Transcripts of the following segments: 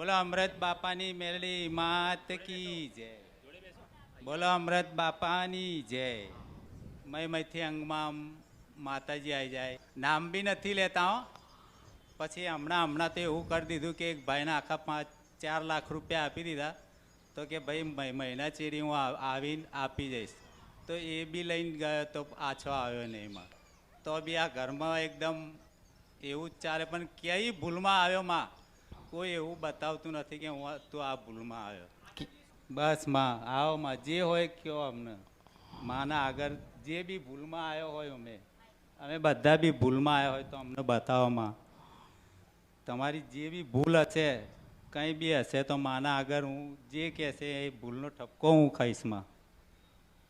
બોલો અમૃત બાપાની મેલડી માત કી જય. બોલો અમૃત બાપાની જય. મયથી અંગમાં માતાજી આવી જાય. નામ બી નથી લેતા હો. પછી હમણાં તો એવું કરી દીધું કે એક ભાઈને આખા 4 લાખ રૂપિયા આપી દીધા. તો કે ભાઈ મહિના ચેરી હું આવીને આપી જઈશ. તો એ બી લઈને ગયો તો પાછો આવ્યો નહીં એમાં. તો બી આ ઘરમાં એકદમ એવું જ ચાલે. પણ ક્યાંય ભૂલમાં આવ્યો માં કોઈ એવું બતાવતું નથી કે તું આ ભૂલમાં આવ્યો. બસ માં આવો માં જે હોય કયો અમને. માના આગળ જે બી ભૂલમાં આવ્યો હોય અમે બધા બી ભૂલમાં આવ્યા હોય તો અમને બતાવો માં. તમારી જે બી ભૂલ હશે કંઈ બી હશે તો માના આગળ હું જે કહેશે એ ભૂલનો ઠપકો હું ખાઈશ માં.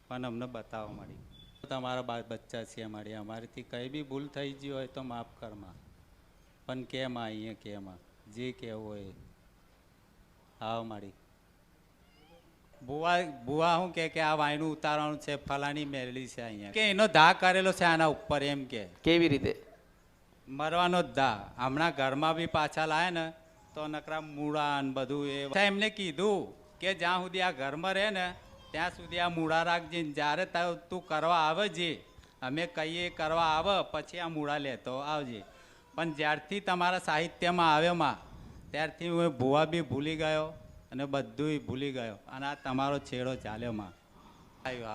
પણ અમને બતાવો મળી. તમારા બચ્ચા છે અમારીથી કંઈ બી ભૂલ થઈ ગઈ હોય તો માફ કર માં. પણ કેમ અહીંયા કેમાં જે કહેવું હોય આવો મારી. બુવા શું કે આ વાયનું ઉતારવાનું છે ફલાની મેળવી છે અહીંયા કે એનો ધા કરેલો છે આના ઉપર એમ કે. કેવી રીતે? મરવાનો જ ધા. હમણાં ઘરમાં બી પાછા લાયા ને તો નકરા મૂળા ને બધું એ એમને કીધું કે જ્યાં સુધી આ ઘરમાં રહે ને ત્યાં સુધી આ મૂળા રાખજે. જ્યારે તું કરવા આવે છે અમે કહીએ કરવા આવે પછી આ મૂળા લેતો આવજે. પણ જ્યારથી તમારા સાહિત્યમાં આવ્યોમાં ત્યારથી હું ભૂવા બી ભૂલી ગયો અને બધું ભૂલી ગયો અને આ તમારો છેડો ચાલ્યો માં.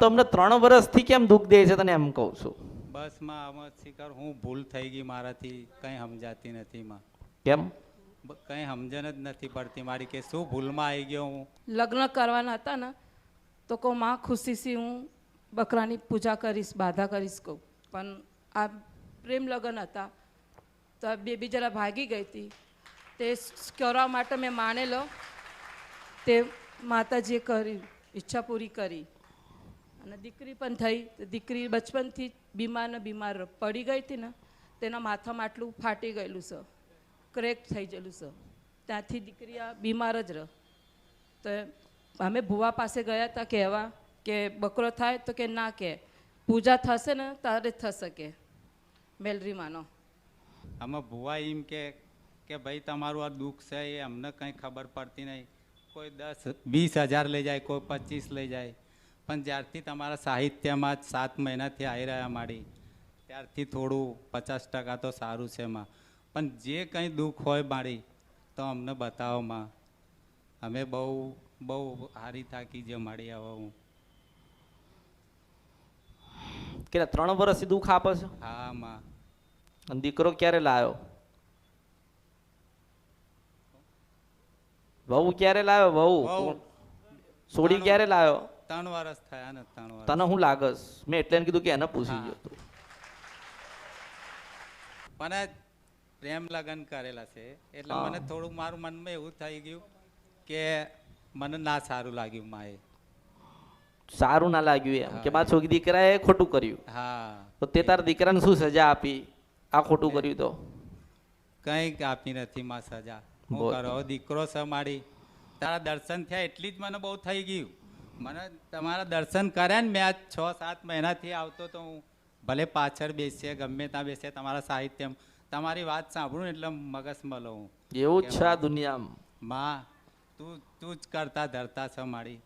તમને 3 વર્ષથી કેમ દુઃખ દે છે તને એમ કહું છું? બસ માં આમાં શિકાર હું ભૂલ થઈ ગઈ મારાથી કંઈ સમજાતી નથી માં. કેમ? કંઈ સમજણ જ નથી પડતી મારી કે શું ભૂલમાં આવી ગયો હું. લગ્ન કરવાના હતા ને તો કહું માં ખુશીથી હું બકરાની પૂજા કરીશ બાધા કરીશ કહું. પણ આ પ્રેમ લગ્ન હતા તો આ બેબી જરા ભાગી ગઈ હતી. તે કરવા માટે મેં માનેલો તે માતાજીએ કરી ઈચ્છા પૂરી કરી અને દીકરી પણ થઈ. દીકરી બચપનથી બીમાર પડી ગઈ હતી ને તેના માથામાં આટલું ફાટી ગયેલું છે, ક્રેક થઈ ગયેલું છે. ત્યાંથી દીકરી આ બીમાર જ રહ. તો અમે ભુવા પાસે ગયા હતા કહેવા કે બકરો થાય તો કે ના, કે પૂજા થશે ને ત્યારે થશે કે મેલરી માનો. આમાં ભુવા એમ કે ભાઈ તમારું આ દુઃખ છે એ અમને કંઈ ખબર પડતી નહીં. કોઈ 10-20 હજાર લઈ જાય, કોઈ 25 લઈ જાય. પણ જ્યારથી તમારા સાહિત્યમાં 7 મહિનાથી આવી રહ્યા મારી ત્યારથી થોડું 50% તો સારું છે માં. પણ જે કંઈ દુઃખ હોય મારી તો અમને બતાવો માં. અમે બહુ હારી થાકી છે મારી. હવે હું કે 3 વર્ષથી દુઃખ આપે છે? હા માં. અને દીકરો ક્યારે લાવ્યો? વહુ ક્યારે લાવ્યો? વહુ સોડી ક્યારે લાવ્યો? 3 વર્ષ થયા ને. 3 વર્ષ. તને શું લાગસ? મેં એટલે કીધું કે એને પૂછી ગયો તું. પણ પ્રેમ લગ્ન કરેલા છે એટલે મને થોડું મારું મનમાં એવું થઈ ગયું કે મને ના સારું લાગ્યું માએ. સારું ના લાગ્યું એમ કે મારા છોકરી દીકરાએ ખોટું કર્યું? હા. તો તે તારા દીકરાને શું સજા આપી આ ખોટું કર્યું તો? કંઈક આપી નથી માં સજા. હું કરો દીકરો છે મારી. તારા દર્શન થયા એટલી જ મને બહુ થઈ ગયું. મને તમારા દર્શન કર્યા ને મેં 6-7 મહિનાથી આવતો તો હું ભલે પાછળ બેસીએ ગમે ત્યાં બેસીએ તમારા સાહિત્યમાં તમારી વાત સાંભળું એટલે મગજમાં લઉં. એવું જ છે આ દુનિયામાં માં. તું જ કરતા ધરતા છે મારી.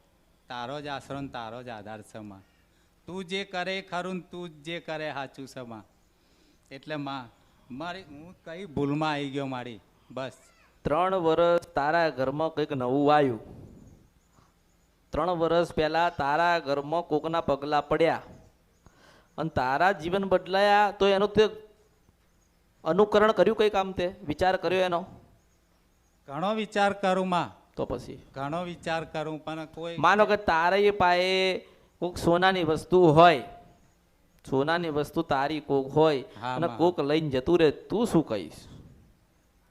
તારો જ આશરો ને તારો જ આધાર છે માં. તું જે કરે ખરું ને તું જે કરે સાચું છે માં. એટલે માં હું કઈ ભૂલમાં આવી ગયો મારી. બસ 3 વર્ષ તારા ઘરમાં કંઈક નવું આવ્યું. 3 વર્ષ પહેલા તારા ઘરમાં કોકના પગલા પડ્યા અને તારા જીવન બદલાયા તો એનું તે અનુકરણ કર્યું કઈ કામ? તે વિચાર કર્યો એનો? ઘણો વિચાર કરું માં. તો પછી ઘણો વિચાર કરું પણ કોઈ માનો કે તારી પાસે કોક સોનાની વસ્તુ હોય, સોનાની વસ્તુ તારી કોક હોય અને કોક લઈને જતું રહે, તું શું કહીશ?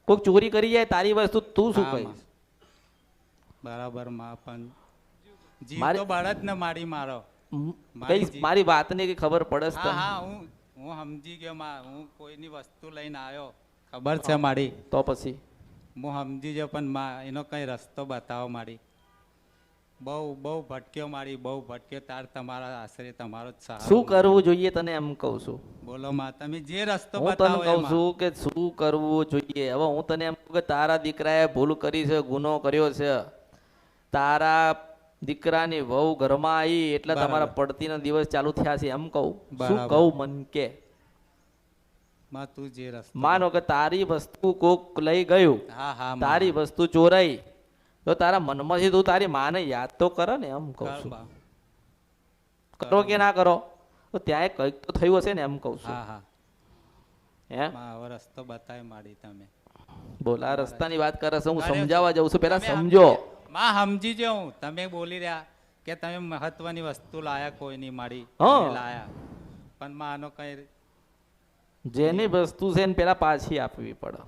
કોક ચોરી કરી જાય તારી વસ્તુ, તું શું કહીશ? બરાબર માં. પણ જીવ તો બળદ ને મારી મારો. મારી વાતને કઈ ખબર પડે છે? હા હું સમજી ગયો માં. હું કોઈની વસ્તુ લઈને આવ્યો ખબર છે મારી. તો પછી હું સમજી ગયો પણ માં એનો કઈ રસ્તો બતાવો મારી. બહુ ભટક્યો મારી, બહુ ભટક્યો. તાર તમારા આશરે તમારો જ સહારો. શું કરવું જોઈએ તને એમ કહું છું? બોલો માં તમે જે રસ્તો હું તને બતાવો કહું છું કે શું કરવું જોઈએ. હવે હું તને એમ કે તારા દીકરાએ ભૂલ કરી છે, ગુનો કર્યો છે, તારા દીકરાની વહુ ઘરમાં આવી એટલે બરાબર. તમારા પડતીના દિવસ ચાલુ થયા છે એમ કહું. શું બરાબર. કહું મન કે માં તું જે રસ્તો માનો કે તારી વસ્તુ કોક લઈ ગયું, હા હા માં. તારી વસ્તુ ચોરાઈ, તો તારા મનમાંથી તું તારી માને યાદ તો કરો ને એમ કહું કર છું. બા. કરો કે ના કરો તો ત્યાં કંઈક તો થયું હશે ને એમ કહું છું. હા હા હે માં હવે રસ્તો બતાવી માડી તમે. બોલ આ રસ્તાની વાત કરે છે, હું અરે, સમજાવવા જાઉં છું, પેલા તમે સમજો. માં સમજી જાઉં, તમે બોલી રહ્યા કે તમે મહત્વની વસ્તુ લાયા કોઈ નહીં માડી, હા. તમે લાયા, પણ માં આનો કઈ જેની વસ્તુ છે ને પેલા પાછી આપવી પડે.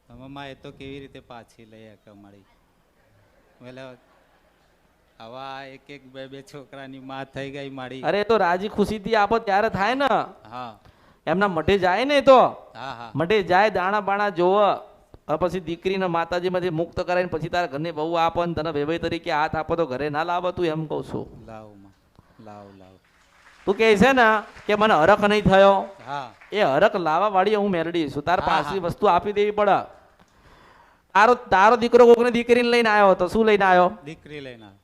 તમે માં એ તો કેવી રીતે પાછી લઈ કે મારી એટલે હવે આ એક એક બે બે છોકરાની માં થઈ ગઈ મારી. અરે એ તો રાજી ખુશીથી આપો ત્યારે થાય ને. હા એમના મઢે જાય ને, એ તો હા હા મઢે જાય, દાણા બાણા જોવે, હવે પછી દીકરીને માતાજીમાંથી મુક્ત કરાવીને પછી તારા ઘરની બહુ આપો ને તને વેવાઈ તરીકે હાથ આપો તો ઘરે ના લાવો તું એમ કહું છું. લાવ માં લાવ લાવ. તું કહે છે ને કે મને હરખ નહીં થયો, હા એ હરખ લાવવા વાળી હું મેરડી છું. તાર હા, પાછી હા. વસ્તુ આપી દેવી પડે. તારો દીકરો કોકની દીકરીને લઈને આવ્યો તો શું લઈને આવ્યો? દીકરી લઈને આવ.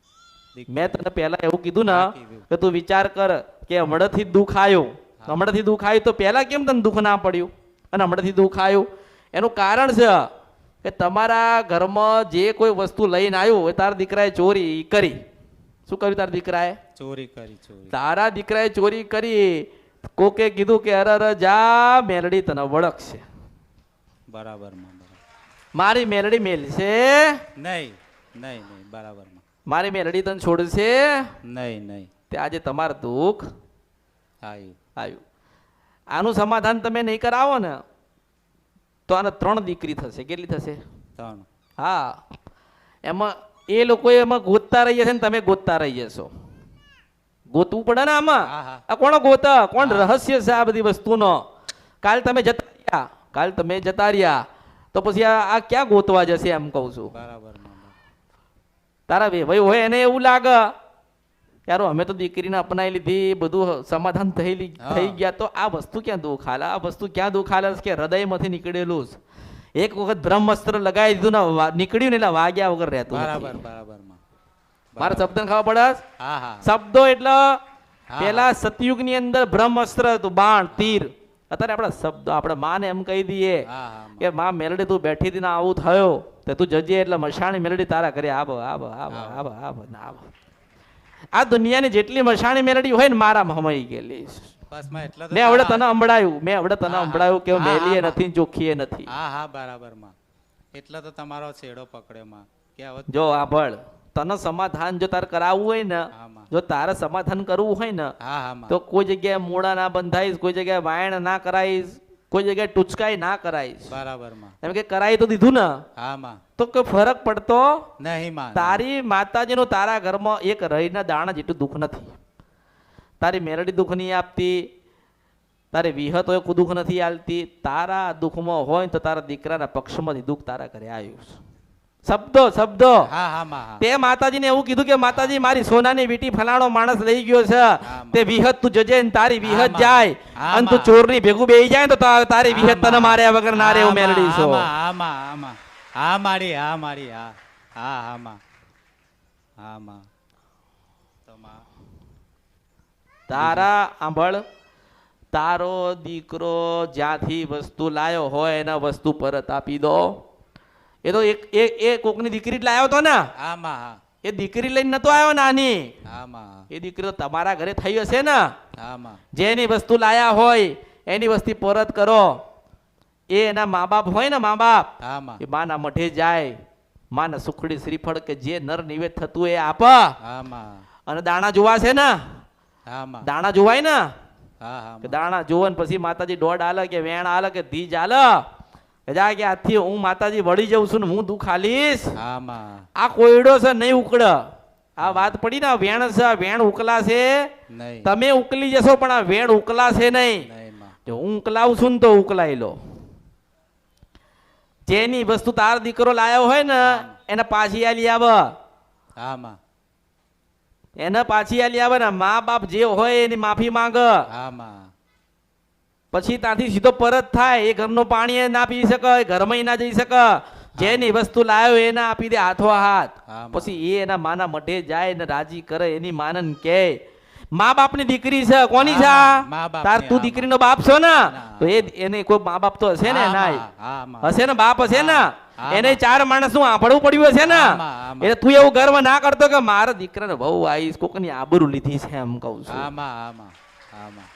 મેં તને પહેલા એવું કીધું ને હા, કીધું. કે તું વિચાર કર કે હમણાંથી જ દુઃખ આવ્યું, હમણાંથી દુઃખ આવ્યું તો પહેલા કેમ તને દુઃખ ના પડ્યું અને હમણાંથી દુઃખ આવ્યું? એનું કારણ છે કે તમારા ઘરમાં જે કોઈ વસ્તુ લઈને આવ્યું એ તારા દીકરાએ ચોરી કરી. શું કર્યું તારા દીકરાએ? ચોરી કરી ચોરી. તારા દીકરાએ ચોરી કરી. કોકે કીધું કે અરે અરે જા મેલડી તને વળગશે, બરાબર માં બરાબર. મારી મેલડી મેલશે, નહીં નહીં નહીં બરાબર માં. મારી મેલડી તને છોડશે. નહીં નહીં તે આજે તમારું દુઃખ આવ્યું. આવ્યું. આનું સમાધાન તમે નહીં કરાવો ને તો આને 3 દીકરી થશે. કેટલી થશે? 3. હા, એમાં એ લોકો એમાં ગોતતા રહીએ છે ને તમે ગોતતા રહીએ છો. ગોતવું પડે ને આમાં. હા, હા. આ કોણ ગોતા? કોણ રહસ્ય છે આ બધી વસ્તુનો? કાલ તમે જતા રહ્યા તો પછી આ ક્યાં ગોતવા જશે એમ કહું છું. બરાબર માં બરાબર. તારા વેવાઈ હોય એને એવું લાગે યારો અમે તો દીકરીને અપનાવી લીધી, બધું સમાધાન થઈ હા. ગયા, તો આ વસ્તુ ક્યાં દુઃખ હાલે? આ વસ્તુ ક્યાં દુઃખ હાલે કે હૃદયમાંથી નીકળેલું જ. એક વખત બ્રહ્માસ્ત્ર લગાવી દીધું ને નીકળ્યું ને એટલે વાગ્યા વગર રહેતું બરાબર નથી. બરાબર માં. મારા શબ્દને ખબર પડે? હા હા શબ્દો એટલે હા. પેલા સતયુગની અંદર બ્રહ્માસ્ત્ર હતું, બાણ તીર. અત્યારે આપણા શબ્દો આપણે માને એમ કહી દઈએ હા હા માં. કે માં મેલડી તું બેઠી હતી ને આવું થયો તો તું જજે એટલે મશાણી મેલડી તારા ઘરે આવો આવો આવો આવો આવો ને આવો. આ દુનિયાની જેટલી મશાણી મેલડી હોય ને મારા હમાઈ ગયેલી. બસ માં એટલે તો મેં હવે તને સંભળાયું, હા, હા. સંભળાયું કે હા, હા, મેલીએ હા. નથી ચોખ્ખીએ નથી. હા હા બરાબર માં. એટલે તો તમારો છેડો પકડ્યો માં કે હવે જો આભળ, તને સમાધાન જો તારે કરાવવું હોય ને, હા માં. જો તારે સમાધાન કરવું હોય ને હા હા માં. તો કોઈ જગ્યાએ મોડા ના બંધાઈશ, કોઈ જગ્યાએ વાયણ ના કરાઈશ, કોઈ જગ્યાએ ટૂચકાઈ ના કરાઈશ. બરાબર માં. એમ કે કરાઈ તો દીધું ને હા માં. તો કોઈ ફરક પડતો નહીં માં. તારી માતાજીનું તારા ઘરમાં એક રહીના દાણા જેટલું દુઃખ નથી. તારી મેરડી દુઃખ નહીં આપતી, તારી વિહત હોય કોઈ દુઃખ નથી આલતી. તારા દુઃખમાં હોય તો તારા દીકરાના પક્ષમાંથી દુઃખ તારા ઘરે આવ્યું છે. શબ્દો હા હા માં. હા તે માતાજીને એવું કીધું કે માતાજી મારી સોનાની વીટી ફલાણો માણસ લઈ ગયો છે, માં. તે વિહત તું જજે ને તારી હા વિહત માં. જાય હા અને તું માં. ચોરની ભેગું બેહી જાય ને તો તારી વિહત તને માં. માર્યા વગર ના રે એવું મેળવી છો. હા માં હા માં. હા મારી હા મારી હા હા હા માં. હા માં. તો માં તારા આંભળ, તારો દીકરો જ્યાંથી વસ્તુ લાયો હોય એના વસ્તુ પરત આપી દો. એ તો એ કોકની દીકરી જ લાયો હતો ને, હા માં. હા એ દીકરી લઈને નતો આવ્યો નાની. હા માં. એ દીકરી તો તમારા ઘરે થઈ હશે ને. હા માં. જેની વસ્તુ લાયા હોય એની વસ્તુ પરત કરો. એ એના મા બાપ હોય ને, મા બાપ હા માં. એ માના મઠે જાય, માના સુખડી શ્રીફળ કે જે નર નિવેદ થતું એ આપા. હા માં. અને દાણા જોવા છે ને, હા માં. દાણા જોવાય ને, હા હા કે માં. દાણા જોવે ને પછી માતાજી દોડ આલે કે વેણ આલે કે ધીજ આલે કે જા કે આજથી હું માતાજી વળી જાઉં છું ને હું દુઃખ આલીશ. હા માં. આ કોયડો છે નહીં ઉકળે. આ વાત પડી ને, વેણ છે, વેણ ઉકલાશે. નહીં તમે ઉકલી જશો પણ આ વેણ ઉકલાશે નહીં. નહીં માં. જો હું ઉકલાવું છું ને તો ઉકલાઈ લો. જેની વસ્તુ તાર દીકરો લાયો હોય ને એને પાછી આલી આવે. હા માં. એને પાછી આલી આવે ને. મા બાપ જે હોય એની માફી માંગ. હા માં. પછી ત્યાંથી સીધો પરત થાય. એ ઘરનું પાણી એ ના પી શકે, એ ઘરમાં ના જઈ શકે. જેની વસ્તુ લાવ્યો એને આપી દે હાથો હાથ. હા, પછી એ એના માના મઢે જાય ને રાજી કરે. એની માનન કે મા બાપની દીકરી છે. કોની છે? હા, મા બાપની, તાર તું હા, દીકરીનો બાપ છો ને, ના. તો એને કોઈ મા બાપ તો હશે ને? હા, નાય હા, માં. હશે ને, બાપ હશે ને. હા, એને ચાર માણસ નું આંભળવું પડ્યું હશે ને. હા, માં. એટલે તું એવું ગર્વ ના કરતો કે મારા દીકરાને બહુ આવીશ, કોકની આબરૂ લીધી છે એમ કહું છું. આમાં આમાં આમાં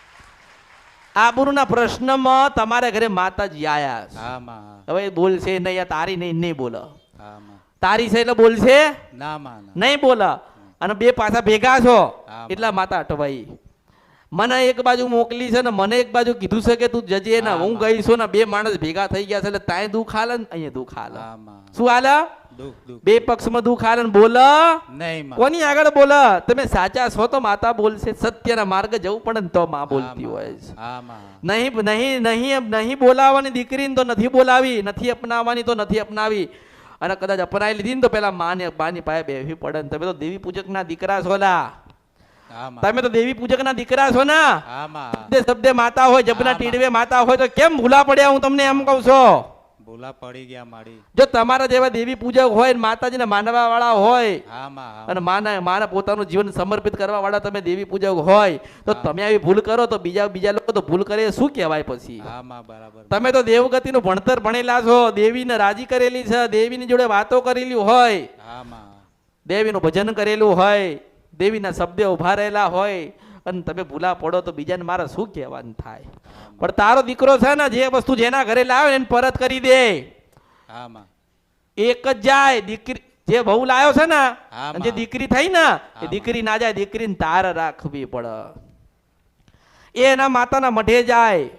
આબરૂના પ્રશ્નમાં તમારા ઘરે માતાજી આયા છે. આમાં હવે એ બોલશે નહીં, આ તારી નહીં બોલે. આમાં તારી છે એટલે બોલશે ના માં ના. નહીં બોલે. અને બે પાછા ભેગા છો હા, એટલા માતા અટવાઈ. મને એક બાજુ મોકલી છે ને મને એક બાજુ કીધું છે કે તું જજે ને. હા, હું માં. ગઈ છું ને બે માણસ ભેગા થઈ ગયા છે એટલે તાય દુઃખ હાલે ને અહીંયા દુઃખ હાલે. આમાં શું હાલે? દુઃખ દુઃખ બે પક્ષમાં દુઃખ હાલે ને બોલ. નહીં માં. કોની આગળ બોલ? તમે સાચા છો તો માતા બોલશે. સત્યના માર્ગે જવું પડે ને તો માં બોલતી હોય છે. આમાં નહીં નહીં નહીં નહીં બોલાવવાની દીકરીને તો નથી બોલાવી, નથી અપનાવવાની તો નથી અપનાવી. અને કદાચ અપનાવી લીધી ને તો પેલા માની પાસે બેસવી પડે ને. તમે તો દેવી પૂજકના દીકરા છો લા. આમાં તમે તો દેવી પૂજકના દીકરા છો ને. આમાં શબ્દે શબ્દે માતા હોય, જબના આમાં. ટીડવે માતા હોય તો કેમ ભૂલા પડ્યા? હું તમને એમ કહું છું. ભૂલા પડી ગયા મારી. જો તમારા જેવા દેવી પૂજક હોય ને માતાજીને માનવા વાળા હોય આમાં અને માના પોતાનું જીવન સમર્પિત કરવા વાળા તમે દેવી પૂજક હોય તો તમે આવી ભૂલ કરો તો બીજા લોકો તો ભૂલ કરે શું કહેવાય પછી? આમાં બરાબર. તમે તો દેવગતિનું ભણતર ભણેલા છો, દેવીને રાજી કરેલી છે, દેવીની જોડે વાતો કરેલી હોય, આમાં દેવીનું ભજન કરેલું હોય, દેવીના શબ્દે ઉભા રહેલા હોય અને તમે ભૂલા પડો તો બીજાને મારે શું કહેવાનું થાય? પણ તારો દીકરો છે ને જે વસ્તુ જેના ઘરે લાવે એને પરત કરી દે. આમાં એક જ જાય દીકરી. જે બહુ લાવ્યો છે ને હા, અને જે માં. દીકરી થઈ ને એ હા, દીકરી ના જાય, દીકરીને તાર રાખવી પડે. એ એના માતાના મઢે જાય,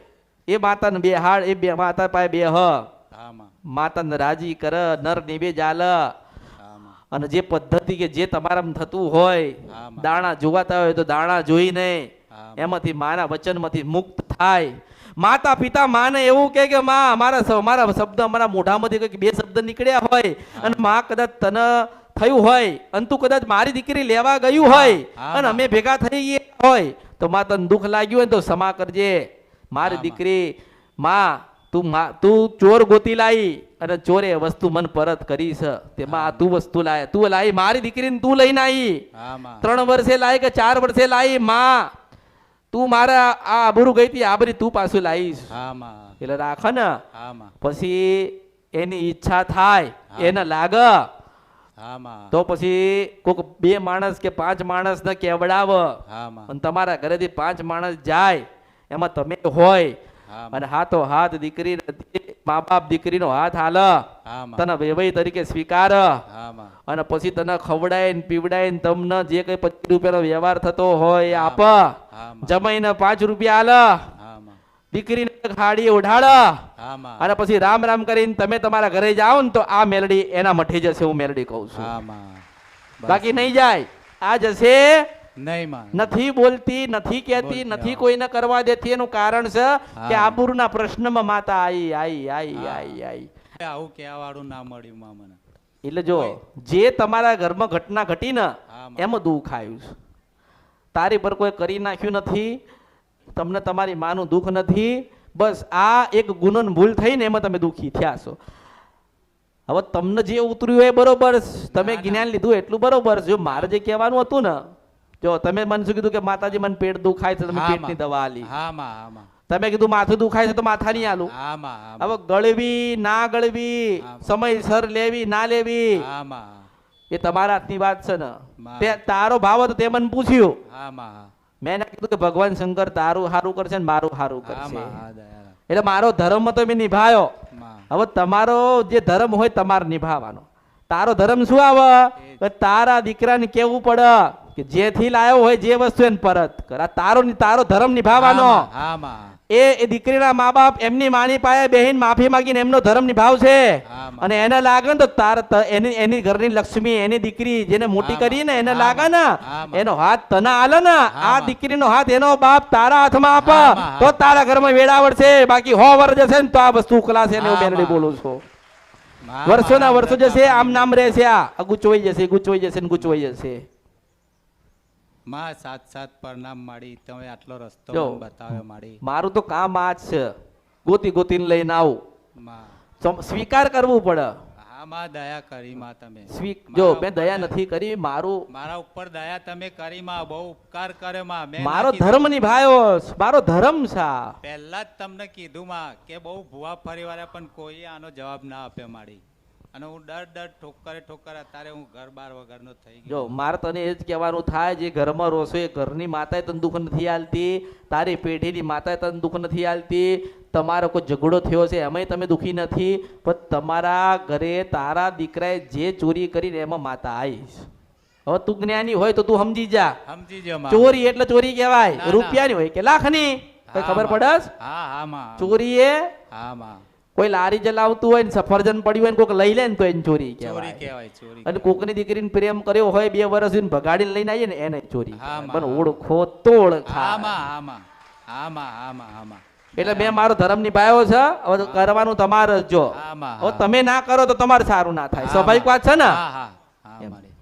એ માતાને બે હાડ, એ બે માતા પાસે બે હ આમાં માતાને રાજી કર, નર નિવે જાલ. આમાં અને જે પદ્ધતિ કે જે તમારામાં થતું હોય, હા, માં. દાણા જોવાતા હોય તો દાણા જોઈને હા, એમાંથી માના વચનમાંથી મુક્ત થાય. માતા પિતા માને એવું કે માં અમારા શબ્દ અમારા મોઢામાંથી કંઈક બે શબ્દ નીકળ્યા હોય અને માં કદાચ તને થયું હોય અને તું કદાચ મારી દીકરી લેવા ગયું હોય હા, અને અમે ભેગા થઈ ગયા હોય તો માં તને દુઃખ લાગ્યું હોય તો ક્ષમા કરજે. મારી હા, દીકરી માં તું ચોર ગોતી લાવી અને ચોરે વસ્તુ મન પરત કરી છે તેમાં તું વસ્તુ લાય, તું લાવી મારી દીકરીને તું લઈને આવી. આમાં 3 વર્ષે લાવી કે 4 વર્ષે લાવી માં તું મારા આ આબરૂ ગઈ હતી આબરી તું પાછું લાવીશ આમાં એટલે રાખ ને. આમાં પછી એની ઈચ્છા થાય હા. એને લાગ આમાં તો પછી કોક 2 માણસ કે 5 માણસ ને કેવડાવ આમાં અને તમારા ઘરેથી 5 માણસ જાય એમાં તમે હોય અને હાથો હાથ દીકરી મા બાપ દીકરીનો હાથ હાલ આમાં તને વેવાઈ તરીકે સ્વીકાર આમાં અને પછી તને ખવડાય ને પીવડાય ને તમને જે કઈ 25 રૂપિયાનો વ્યવહાર થતો હોય એ આપ. આમાં જમાઈને 5 રૂપિયા આલ, આમાં દીકરીને ખાડી ઉઢાડ આમાં અને પછી રામ રામ કરીને તમે તમારા ઘરે જાઓ ને તો આ મેલડી એના મઠે જશે. હું મેલડી કહું છું, આમાં બાકી નહીં જાય. આ જશે નહીં માં નથી બોલતી, નથી કહેતી, બોલતી, નથી હા. કોઈને કરવા દેતી. એનું કારણ છે કે હા. આબરૂના પ્રશ્નમાં માતા આઈ. આવું કહેવા વાળું ના મળ્યું માં મને. એટલે જો જે તમારા ઘરમાં ઘટના ઘટી ને હા, માં. એમાં દુઃખ આવ્યું છે. તારી પર કોઈ કરી નાખ્યું નથી, તમને તમારી માનું દુઃખ નથી. બસ આ એક ગુનો ને ભૂલ થઈ ને એમાં તમે દુઃખી થયા છો. હવે તમને જે ઉતર્યું એ બરોબર, તમે ના. જ્ઞાન લીધું એટલું બરોબર. જો મારે જે કહેવાનું હતું ને, જો તમે મને શું કીધું કે માતાજી મને પેટ દુખાય છે, તમે હા, પેટની માં. દવા આલી. આમાં આમાં તમે કીધું માથું દુખાય છે તો માથાની આલું. આમાં હવે ગળવી ના ગળવી, આમાં. સમયસર લેવી ના લેવી આમાં એ તમારા હાથની વાત છે ને. માં. તે તારો ભાવ હતો તે મને પૂછ્યું, આમાં મેં એને કીધું કે ભગવાન શંકર તારું સારું કરશે ને મારું સારું કરશે. આમાં હા દયા એટલે મારો ધર્મ તો મેં નિભાયો. માં હવે તમારો જે ધર્મ હોય તમારે નિભાવવાનો. તારો ધર્મ શું આવે કે તારા દીકરાને કેવું પડે કે જેથી લાયો હોય જે વસ્તુ એને પરત કર. આ તારો ધર્મ નિભાવવાનો. આમાં એ દીકરીના મા બાપ એમની માની પાસે બેહીન માફી માંગીને એમનો ધર્મ નિભાવશે. આમાં. અને એને લાગે ને તો એની ઘરની લક્ષ્મી, એની દીકરી જેને મોટી આમાં. કરી ને એને આમાં. લાગે ને આમાં. એનો હાથ તને આલે ને, આ આમાં. દીકરીનો હાથ એનો બાપ તારા હાથમાં આપ આમાં. તો તારા ઘરમાં વેળાવડશે. બાકી 100 વર્ષ જશે ને તો આ વસ્તુ ઉકલાશે ને. હું આમાં. બેનડી બોલું છું. માં વર્ષોના માં વર્ષો જશે, આમ નામ રહેશે. આ ગુચવાઈ જશે, ગુચવાઈ જશે ને ગુચવાઈ જશે. માં સાત સાત પરનામ માડી તમે આટલો રસ્તો જો. મને બતાવ્યો માડી મારું તો કામ આ જ છે, ગોતી ગોતીને લઈને આવું. માં સ્વીકાર કરવું પડે. હા માં દયા કરી માં તમે જો મારા મેં ઉપર દયા નથી કરી, મારા ઉપર દયા તમે કરી માં, બહુ ઉપકાર કર્યો માં. મેં મારો ના કીધું. ધર્મ નિભાયો, મારો ધર્મ છે આ. પહેલા જ તમને કીધું માં કે બહુ ભૂવા ફરીવાળા પણ કોઈ આનો જવાબ ના આપ્યો માડી, અને હું દર ઠોકરે અત્યારે હું ઘર બાર વગરનો થઈ જો ગયો. મારે તને એ જ કહેવાનું થાય, જે ઘરમાં રોસો એ ઘરની માતાએ તને દુઃખ નથી આલતી, તારી પેઢીની માતાએ તને દુઃખ નથી આલતી. તમારો કોઈ ઝઘડો થયો છે એમાંય તમે દુઃખી નથી, પણ તમારા ઘરે તારા દીકરાએ જે ચોરી કરીને એમાં માતા આવીશ. હવે તું જ્ઞાની હોય તો તું સમજી જા, સમજી ગયો માં. ચોરી એટલે ચોરી કહેવાય, ના, ના. રૂપિયાની હોય કે લાખની, કઈ હા, ખબર માં. પડસ? હા હા માં. ચોરી એ હા માં. કોઈ લારી ચલાવતું હોય ને સફરજન પડ્યું હોય ને કોઈક લઈ લે ને તો એને ચોરી ચોરી કહેવાય. કહેવાય, ચોરી અને કહેવાય. કોકની દીકરીને પ્રેમ કર્યો હોય 2 વર્ષ એને ભગાડીને લઈને આવીએ ને એને ચોરી હા, કહેવાય. માં. પણ ઓળખો તો હા ઓળખાય. માં, હા માં. હા માં, હા માં, હા માં. એટલે મેં મારો ધર્મ નિભાવ્યો છે, હવે કરવાનું તમારે જ. જો હા માં, હવે હા. તમે ના કરો તો તમારે સારું ના થાય, હા, સ્વાભાવિક માં. વાત છે ને. હા હા હા એમ. માડી.